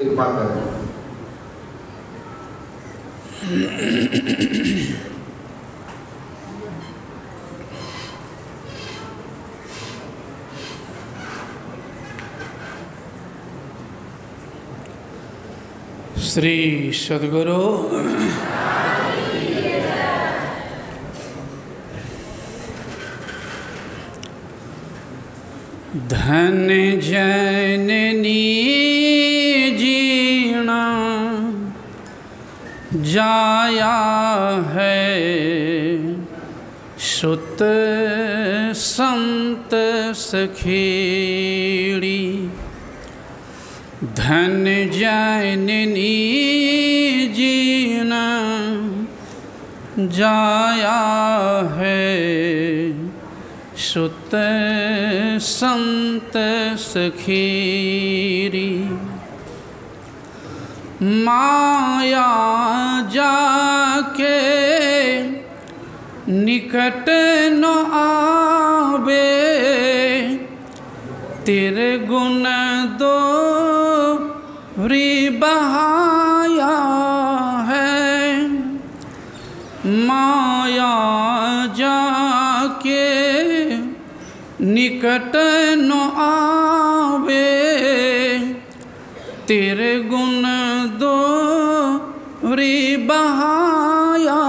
कृपा करें। श्री सद्गुरु धन जननी जीना जाया है, सुत संत सखेड़ी। धन जननी जीना जाया है, सुत संत सखेरी। माया जाके निकट न आवे, तेरे गुण दो बहाया है। माया जाके निकट न आवे, तेरे गुण दो बहाया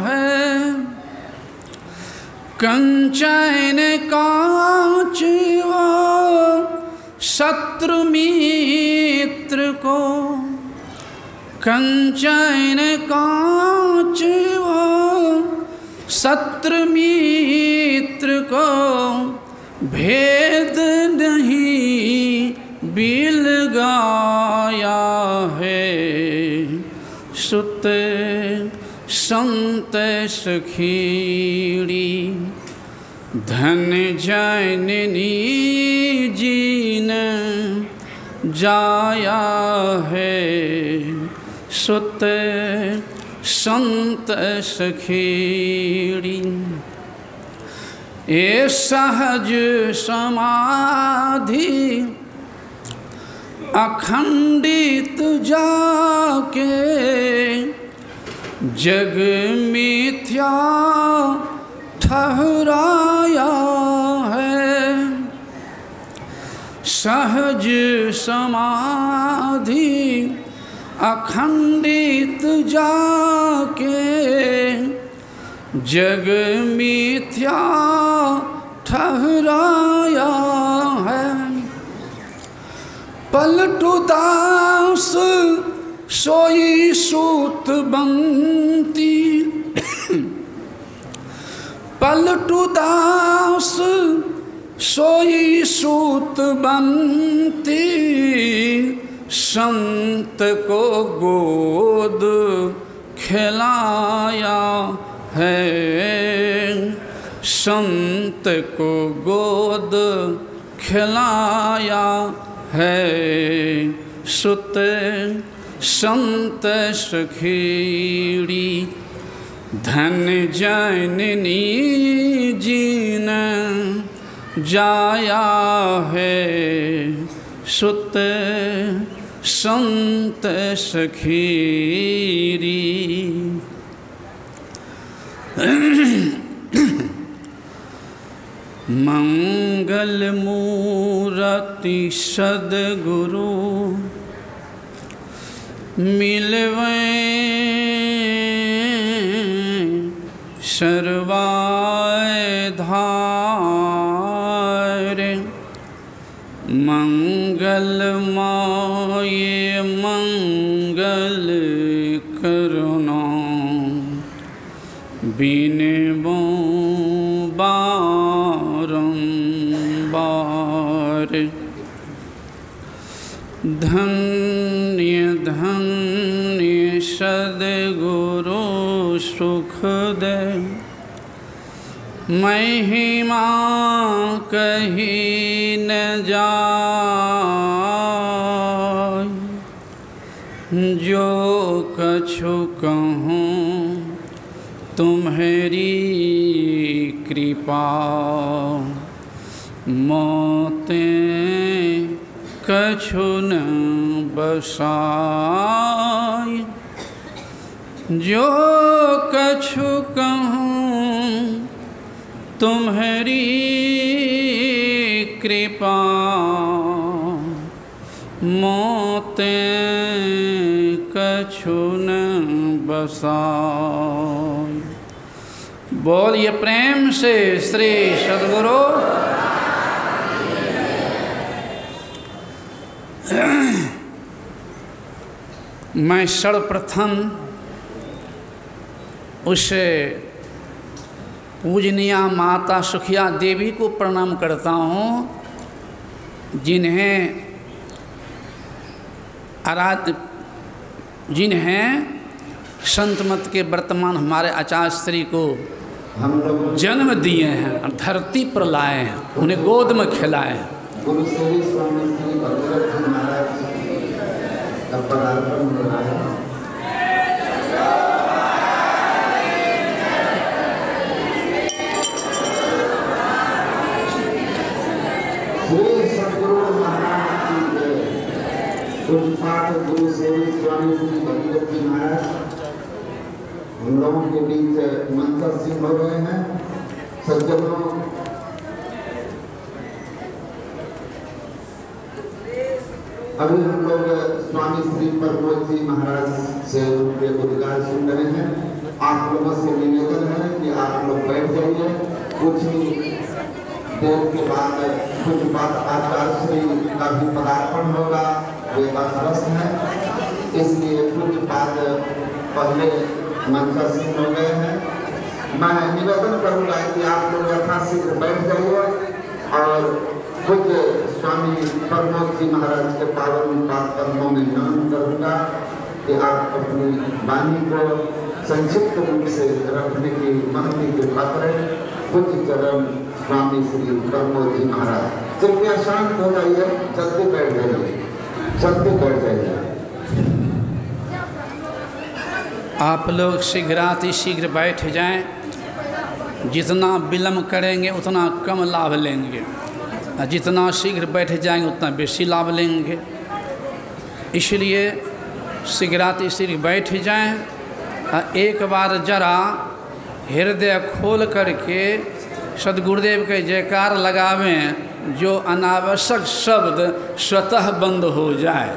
है। कंचन कांच वो शत्रु मित्र को, कंचन कांच वो शत्रु मित्र को, भेद नहीं बिल गाया है, सुत संत सखेड़ी। धन जननी जीन जाया है, सुत संत सखेड़ी। ए सहज समाधि अखंडित जाके, जग मिथ्या ठहराया है। सहज समाधि अखंडित जाके, जग मिथ्या ठहराया है। पलटू दास सोई सूत बंती, पलटू दास सोई सूत बंती, संत को गोद खिलाया है, संत को गोद खिलाया है, सुत संत सखेड़ी। धन जननी जीन जाया है, सुत संत सखेड़ी। मंगल मूरति सद्गुरु मिलवे, सर्वाय धार। मंगलमय मंगल करुणा, बिनबो बारंबार। धन्य धन्य सद्गुरु सुख दे, महिमा कही न जाय। जो कछु कहूँ तुम्हारी कृपा, मोते कछु न बसाई। जो कछु कहूँ तुम्हारी कृपा, मोते कछु न बसाई। बोलिए प्रेम से श्री सद्गुरु। मैं सर्वप्रथम उस पूजनीय माता सुखिया देवी को प्रणाम करता हूँ, जिन्हें संत मत के वर्तमान हमारे आचार्य श्री को हम लोग जन्म दिए हैं और धरती पर लाए हैं, उन्हें गोद में खिलाए हैं। गुरु श्री स्वामी श्री भगवत जी महाराज का पदार्पण हो रहा है। श्री सद्गुरु महाराज की जय। पूज्यपाद गुरु श्री स्वामी श्री भगवत जी महाराज हम लोगों के बीच मंत्रस्थ हो गए हैं। सज्जनों, अभी हम लोग स्वामी श्री प्रमोद जी महाराज से उनके उद्गार सुन रहे हैं। आप लोगों से निवेदन है कि आप लोग बैठ जाइए। कुछ ही देर के बाद पूज्यपाद आचार्य श्री का भी पदार्पण होगा, वे व्यस्त हैं, इसलिए पूज्यपाद पहले मंत्रस्थ हो गए हैं। मैं निवेदन करूंगा कि आप लोग यथाशीघ्र बैठ जाइए और पूज्य स्वामी प्रमोद जी महाराज के पावन पाद पद्मों में नमन करूंगा कि आप अपनी वाणी को संक्षिप्त रूप से रखने की महती कृपा करें। पूज्य चरण स्वामी श्री प्रमोद जी महाराज, कृपया शांत हो जाइए, जल्दी बैठ जाइए, जल्दी बैठ जाइए। आप लोग शीघ्र बैठ जाएं। जितना विलम्ब करेंगे उतना कम लाभ लेंगे, जितना शीघ्र बैठ जाएंगे उतना बेसी लाभ लेंगे। इसलिए शीघ्र बैठ जाएं। एक बार जरा हृदय खोल करके सद्गुरुदेव के जयकार लगावें, जो अनावश्यक शब्द स्वतः बंद हो जाए।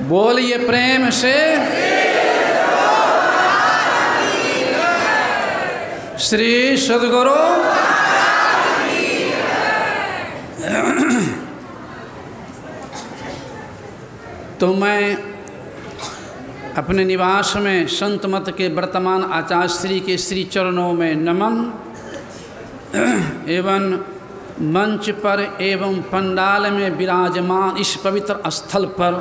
बोलिए प्रेम से श्री सद्गुरु। तो मैं अपने निवास में संत मत के वर्तमान आचार्य श्री के श्री चरणों में नमन एवं मंच पर एवं पंडाल में विराजमान इस पवित्र स्थल पर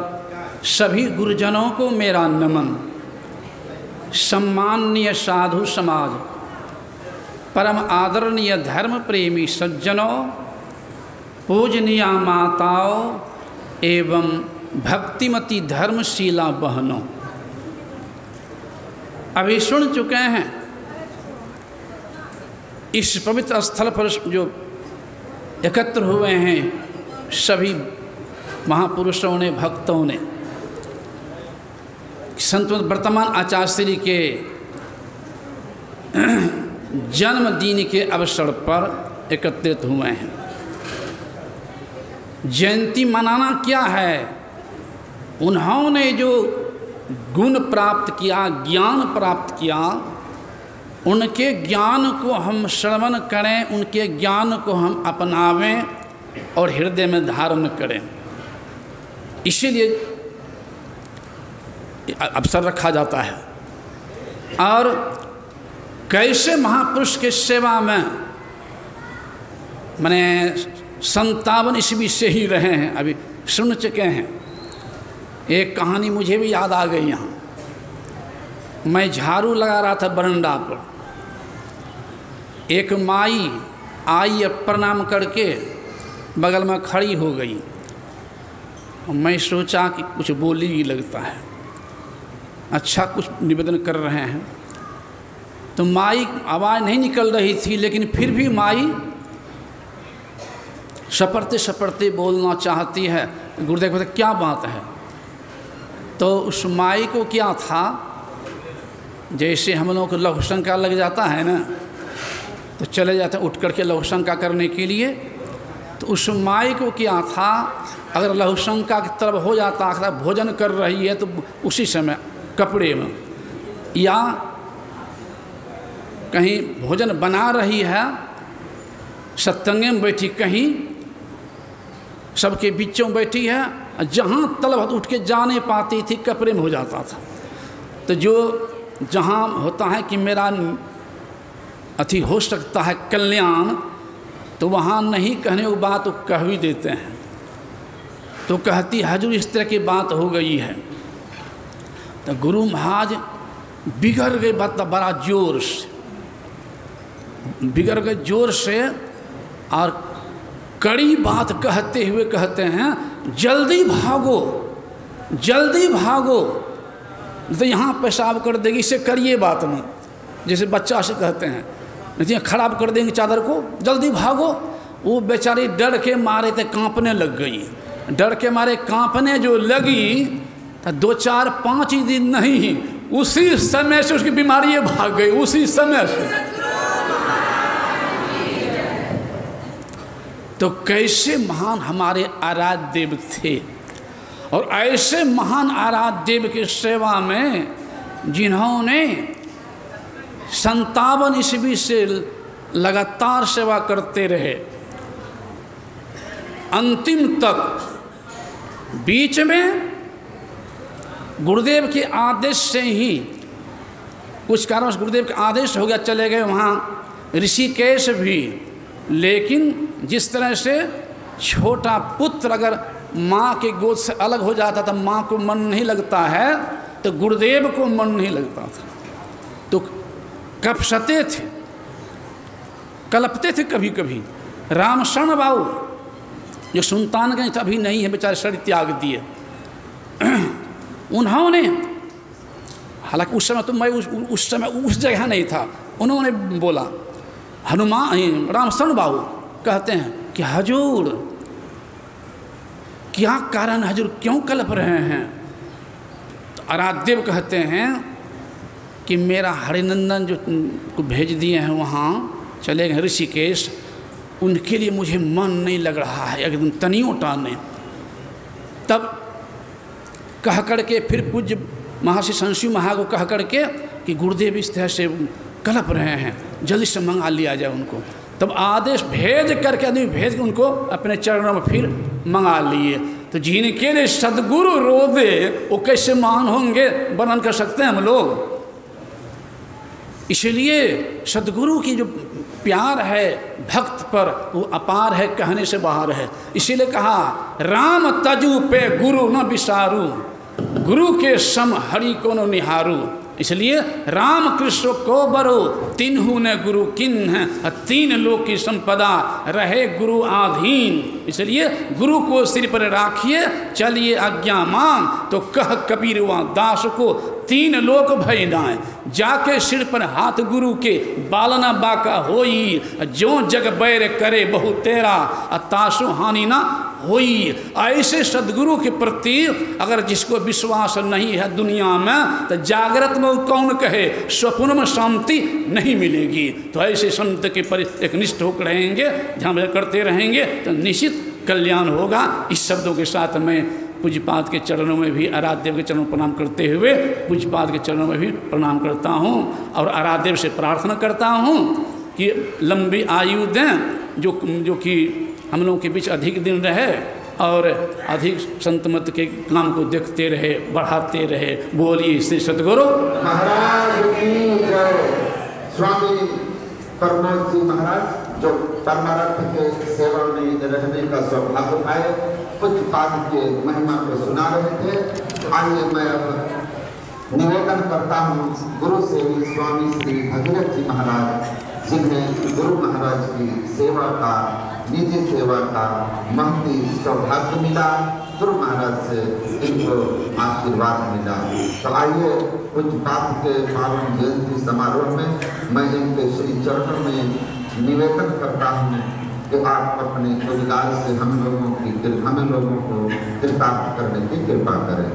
सभी गुरुजनों को मेरा नमन। सम्माननीय साधु समाज, परम आदरणीय धर्म प्रेमी सज्जनों, पूजनीय माताओं एवं भक्तिमती धर्मशीला बहनों, अभी सुन चुके हैं इस पवित्र स्थल पर जो एकत्र हुए हैं सभी महापुरुषों ने, भक्तों ने, संत वर्तमान आचार्य श्री के जन्मदिन के अवसर पर एकत्रित हुए हैं। जयंती मनाना क्या है? उन्होंने जो गुण प्राप्त किया, ज्ञान प्राप्त किया, उनके ज्ञान को हम श्रवण करें, उनके ज्ञान को हम अपनावें और हृदय में धारण करें। इसीलिए अवसर रखा जाता है। और कैसे महापुरुष के सेवा में मैंने 57 ईस्वी से ही रहे हैं, अभी सुन चुके हैं। एक कहानी मुझे भी याद आ गई। यहाँ मैं झाड़ू लगा रहा था बरंडा पर, एक माई आई, प्रणाम करके बगल में खड़ी हो गई। मैं सोचा कि कुछ बोली ही लगता है, अच्छा कुछ निवेदन कर रहे हैं। तो माई आवाज़ नहीं निकल रही थी, लेकिन फिर भी माई सपरते सपरते बोलना चाहती है। गुरुदेव कहते क्या बात है? तो उस माई को क्या था, जैसे हम लोगों को लघु शंका लग जाता है ना, तो चले जाते हैं उठ करके लघु शंका करने के लिए। तो उस माई को क्या था, अगर लघु शंका की तरफ हो जाता, अगर भोजन कर रही है तो उसी समय कपड़े में, या कहीं भोजन बना रही है, सत्संगे में बैठी, कहीं सबके बीचों बैठी है, जहाँ तलब उठ के जा नहीं पाती थी, कपड़े में हो जाता था। तो जो जहाँ होता है कि मेरा अति हो सकता है कल्याण, तो वहाँ नहीं कहने की बात तो कह भी देते हैं। तो कहती हजूर इस तरह की बात हो गई है। तो गुरु महाराज बिगड़ गए, बड़ा जोर से बिगड़ गए, जोर से, और कड़ी बात कहते हुए कहते हैं, जल्दी भागो, जल्दी भागो, तो यहाँ पेशाब कर देगी, इसे करिए बात में, जैसे बच्चा से कहते हैं, नहीं खराब कर देंगे चादर को, जल्दी भागो। वो बेचारी डर के मारे थे कांपने लग गई, डर के मारे कांपने जो लगी, तो 2-4-5 दिन नहीं, उसी समय से उसकी बीमारी भाग गई, उसी समय से। तो कैसे महान हमारे आराध्य देव थे, और ऐसे महान आराध्य देव की सेवा में जिन्होंने 57 ईस्वी से लगातार सेवा करते रहे, अंतिम तक, बीच में गुरुदेव के आदेश से ही, कुछ कारणों से गुरुदेव के आदेश हो गया, चले गए वहाँ ऋषिकेश भी। लेकिन जिस तरह से छोटा पुत्र अगर माँ के गोद से अलग हो जाता था, माँ को मन नहीं लगता है, तो गुरुदेव को मन नहीं लगता था, तो कपसते थे, कलपते थे कभी कभी। रामशरण बाबू जो सुल्तानगंज अभी नहीं है, बेचारे शरीर त्याग दिए, उन्होंने, हालांकि उस समय तो मैं उस समय उस जगह नहीं था, उन्होंने बोला, हनुमान रामशरण बाबू कहते हैं कि हजूर क्या कारण, हजूर क्यों कलप रहे हैं? तो आराध्यदेव कहते हैं कि मेरा हरिनंदन जो को भेज दिए हैं, वहाँ चले गए ऋषिकेश, उनके लिए मुझे मन नहीं लग रहा है, एकदम तनियों टाने। तब कह करके फिर पूज्य महर्षि संशीव महा को कह करके कि गुरुदेव इस तरह से कलप रहे हैं, जल्दी से मंगा लिया जाए उनको। तब आदेश भेज करके, आदमी भेज के उनको अपने चरणों में फिर मंगा लिए। तो जिनके लिए सदगुरु रो दे, वो कैसे महान होंगे, वर्णन कर सकते हैं हम लोग। इसलिए सदगुरु की जो प्यार है भक्त पर, वो अपार है, कहने से बाहर है। इसीलिए कहा, राम तजु पे गुरु न विसारू, गुरु के सम हरि को न निहारू। इसलिए राम कृष्ण को बरो, तिन्हु ने गुरु किन्ह, 3 लोक की संपदा रहे गुरु आधीन। इसलिए गुरु को सिर पर राखिए, चलिए आज्ञा मान, तो कह कबीर वहाँ दास को, 3 लोक भय नाय, जाके सिर पर हाथ गुरु के, बालना बाका होई, जो जग बैर करे बहु तेरा, तासु हानि ना होई। ऐसे सदगुरु के प्रति अगर जिसको विश्वास नहीं है दुनिया में, तो जागृत में कौन कहे, स्वप्न में शांति नहीं मिलेगी। तो ऐसे संत के पर एक निष्ठ होकर रहेंगे, ध्यान करते रहेंगे, तो निश्चित कल्याण होगा। इस शब्दों के साथ मैं पूज्यपाद के चरणों में भी, आराध्यदेव के चरणों में प्रणाम करते हुए पूज्यपाद के चरणों में भी प्रणाम करता हूँ, और आराध्यदेव से प्रार्थना करता हूँ कि लंबी आयु दें, जो कि हम लोगों के बीच अधिक दिन रहे, और अधिक संत मत के काम को देखते रहे, बढ़ाते रहे। बोलिए श्री सद्गुरु महाराज की जय। स्वामी परमोद जी महाराज जो परमार्थ के सेवा में रहने का सौभाग्य पाए, पूज्यपाद के महिमा को सुना रहे थे। आइए मैं अब निवेदन करता हूँ गुरु सेवी स्वामी श्री भगीरथ जी महाराज, जिन्हें गुरु महाराज की सेवा का, निजी सेवा का महती सौभाग्य मिला, गुरु महाराज से इनको आशीर्वाद मिला। तो आइए पूज्यपाद के पावन जयंती समारोह में मैं इनके श्री चरणों में निवेदन करता हूँ कि आप अपने रोजगार से हम लोगों को कृतार्थ करने की कृपा करें।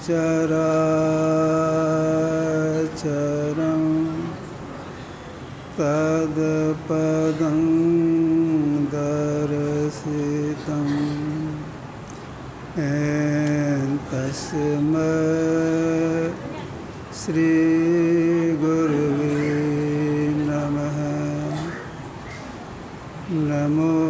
चराचरं तत्पदं दर्शितं तस्मै श्रीगुरुवे नमः। नमो